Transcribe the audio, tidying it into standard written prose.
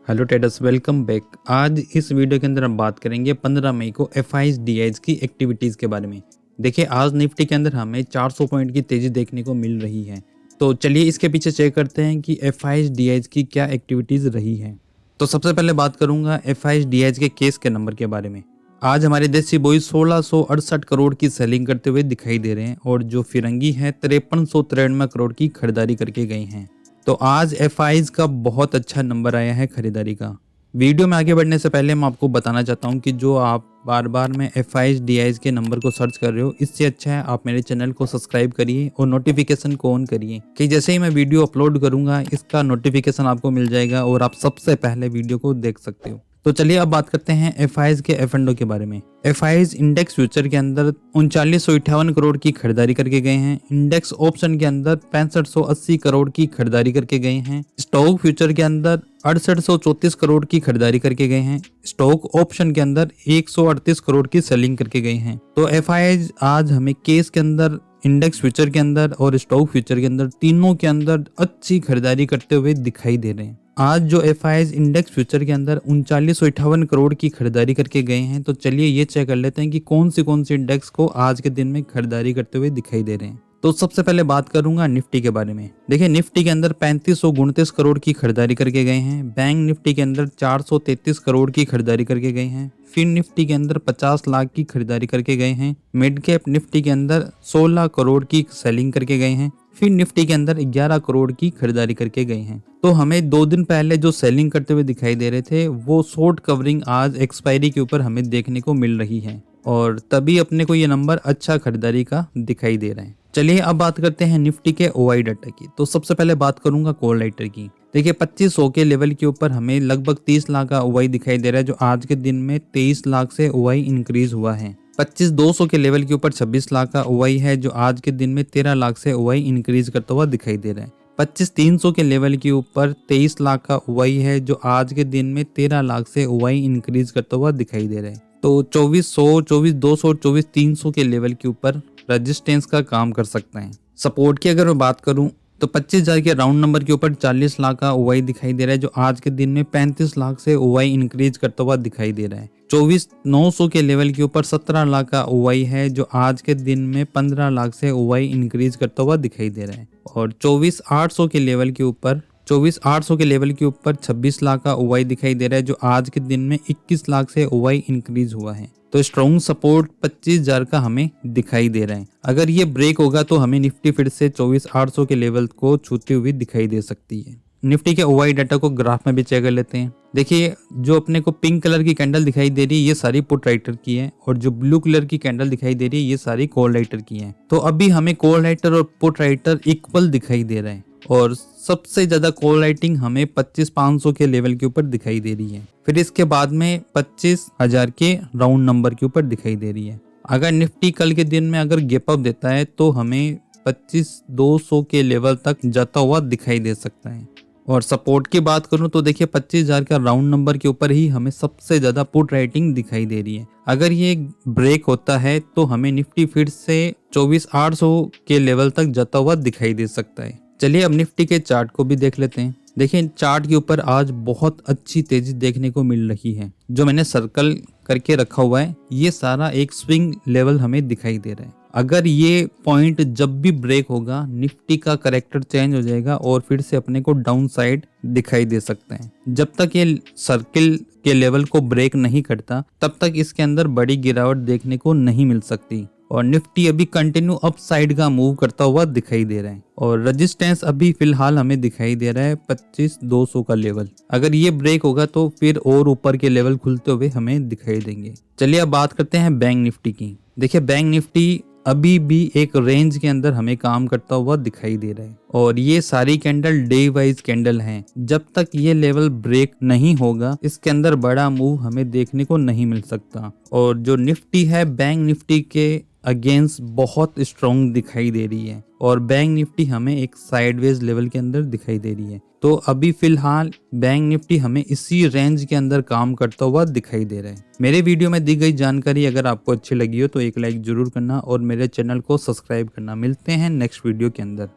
Hello traders, welcome back. आज इस video के अंदर हम बात करेंगे 15 मई को एफआईज डीआईज की एक्टिविटीज़ के बारे में। देखिए, आज निफ्टी के अंदर हमें 400 पॉइंट की तेज़ी देखने को मिल रही है। तो चलिए इसके पीछे चेक करते हैं कि एफआईज डीआईज की क्या एक्टिविटीज़ रही हैं। तो सबसे पहले बात करूंगा एफआईज डीआईज के केस के नंबर के बारे में। आज हमारे देसी बॉय 1668 करोड़ की सेलिंग करते हुए दिखाई दे रहे हैं और जो फिरंगी है 5393 करोड़ की खरीदारी करके गए हैं। तो आज एफआईज का बहुत अच्छा नंबर आया है खरीदारी का। वीडियो में आगे बढ़ने से पहले मैं आपको बताना चाहता हूं कि जो आप बार बार में एफआईज डीआईज के नंबर को सर्च कर रहे हो, इससे अच्छा है आप मेरे चैनल को सब्सक्राइब करिए और नोटिफिकेशन को ऑन करिए कि जैसे ही मैं वीडियो अपलोड करूंगा इसका नोटिफिकेशन आपको मिल जाएगा और आप सबसे पहले वीडियो को देख सकते हो। तो चलिए अब बात करते हैं एफआईज के एफ&ओ के बारे में। एफआईज इंडेक्स फ्यूचर के अंदर 3958 करोड़ की खरीदारी करके गए हैं। इंडेक्स ऑप्शन के अंदर 6580 करोड़ की खरीदारी करके गए हैं। स्टॉक फ्यूचर के अंदर 6834 करोड़ की खरीदारी करके गए हैं। स्टॉक ऑप्शन के अंदर 138 करोड़ की सेलिंग करके गए हैं। तो एफआईज आज हमें केस के अंदर, इंडेक्स फ्यूचर के अंदर और स्टॉक फ्यूचर के अंदर, तीनों के अंदर अच्छी खरीदारी करते हुए दिखाई दे रहे हैं। आज जो एफआईज इंडेक्स फ्यूचर के अंदर 3958 करोड़ की खरीदारी करके गए हैं। तो चलिए ये चेक कर लेते हैं कि कौन सी इंडेक्स को आज के दिन में खरीदारी करते हुए दिखाई दे रहे हैं। तो सबसे पहले बात करूंगा निफ्टी के बारे में। देखिए, निफ्टी के अंदर 3529 करोड़ की खरीदारी करके गए हैं। बैंक निफ्टी के अंदर 433 करोड़ की खरीदारी करके गए हैं। फिर निफ्टी के अंदर 50 लाख की खरीदारी करके गए हैं। मिड कैप निफ्टी के अंदर 16 करोड़ की सेलिंग करके गए हैं। फिर निफ्टी के अंदर 11 करोड़ की खरीदारी करके गए हैं। तो हमें 2 दिन पहले जो सेलिंग करते हुए दिखाई दे रहे थे वो शॉर्ट कवरिंग आज एक्सपायरी के ऊपर हमें देखने को मिल रही है और तभी अपने को ये नंबर अच्छा खरीदारी का दिखाई दे रहे हैं। चलिए अब बात करते हैं निफ्टी के ओआई डाटा की। तो सबसे पहले बात करूंगा कॉल राइटर की। देखिए, 2500 के लेवल के ऊपर हमें लगभग 30 लाख का ओआई दिखाई दे रहा है, जो आज के दिन में 23 लाख से ओआई इंक्रीज हुआ है। 25200 के लेवल के ऊपर 26 लाख का ओआई है, जो आज के दिन में 13 लाख से ओआई इंक्रीज करता हुआ दिखाई दे रहा है। 25300 के लेवल के ऊपर 23 लाख का ओआई है, जो आज के दिन में 13 लाख से ओआई इंक्रीज करता हुआ दिखाई दे रहा है। तो 2400, 24200 और 24300 के लेवल के ऊपर रेजिस्टेंस का काम कर सकते हैं। सपोर्ट की अगर मैं बात करूं तो 25,000 के राउंड नंबर के ऊपर 40 लाख का ओआई दिखाई दे रहा है, जो आज के दिन में 35 लाख से ओआई इंक्रीज करता हुआ दिखाई दे रहा है। 24,900 के लेवल के ऊपर 17 लाख का ओआई है, जो आज के दिन में 15 लाख से ओआई इंक्रीज करता हुआ दिखाई दे रहा है। और 24,800 के लेवल के ऊपर 26 लाख का ओआई दिखाई दे रहा है, जो आज के दिन में 21 लाख से ओआई इंक्रीज हुआ है। तो स्ट्रॉन्ग सपोर्ट 25,000 का हमें दिखाई दे रहा है। अगर ये ब्रेक होगा तो हमें निफ्टी फिर से 24,800 के लेवल को छूती हुई दिखाई दे सकती है। निफ्टी के ओआई डाटा को ग्राफ में भी चेक कर लेते हैं। देखिए, जो अपने को पिंक कलर की कैंडल दिखाई दे रही है ये सारी पुट राइटर की है और जो ब्लू कलर की कैंडल दिखाई दे रही है ये सारी कॉल राइटर की है। तो अभी हमें कॉल राइटर और पुट राइटर इक्वल दिखाई दे रहे हैं और सबसे ज्यादा कॉल राइटिंग हमें 25,500 के लेवल के ऊपर दिखाई दे रही है। फिर इसके बाद में 25,000 के राउंड नंबर के ऊपर दिखाई दे रही है। अगर निफ्टी कल के दिन में अगर गैप अप देता है तो हमें 25,200 के लेवल तक जाता हुआ दिखाई दे सकता है। और सपोर्ट की बात करूं तो देखिए, 25,000 का राउंड नंबर के ऊपर ही हमें सबसे ज्यादा पुट राइटिंग दिखाई दे रही है। अगर ये ब्रेक होता है तो हमें निफ्टी फिर से 24,800 के लेवल तक जाता हुआ दिखाई दे सकता है। चलिए अब निफ्टी के चार्ट को भी देख लेते हैं। देखिए, चार्ट के ऊपर आज बहुत अच्छी तेजी देखने को मिल रही है। जो मैंने सर्कल करके रखा हुआ है ये सारा एक स्विंग लेवल हमें दिखाई दे रहा है। अगर ये पॉइंट जब भी ब्रेक होगा निफ्टी का करेक्टर चेंज हो जाएगा और फिर से अपने को डाउन साइड दिखाई दे सकते हैं। जब तक ये सर्किल के लेवल को ब्रेक नहीं करता तब तक इसके अंदर बड़ी गिरावट देखने को नहीं मिल सकती और निफ्टी अभी कंटिन्यू अप साइड का मूव करता हुआ दिखाई दे रहा है और रेजिस्टेंस अभी फिलहाल हमें दिखाई दे रहा है 25,200 का लेवल। अगर ये ब्रेक होगा तो फिर और ऊपर के लेवल खुलते हुए हमें दिखाई देंगे। चलिए अब बात करते हैं बैंक निफ्टी की। देखिए, बैंक निफ्टी अभी भी एक रेंज के अंदर हमें काम करता हुआ दिखाई दे रहा है और ये सारी कैंडल डे वाइज कैंडल हैं। जब तक ये लेवल ब्रेक नहीं होगा इसके अंदर बड़ा मूव हमें देखने को नहीं मिल सकता। और जो निफ्टी है बैंक निफ्टी के अगेंस्ट बहुत स्ट्रॉन्ग दिखाई दे रही है और बैंक निफ्टी हमें एक साइडवेज लेवल के अंदर दिखाई दे रही है। तो अभी फिलहाल बैंक निफ्टी हमें इसी रेंज के अंदर काम करता हुआ दिखाई दे रहा है। मेरे वीडियो में दी गई जानकारी अगर आपको अच्छी लगी हो तो एक लाइक जरूर करना और मेरे चैनल को सब्सक्राइब करना। मिलते हैं नेक्स्ट वीडियो के अंदर।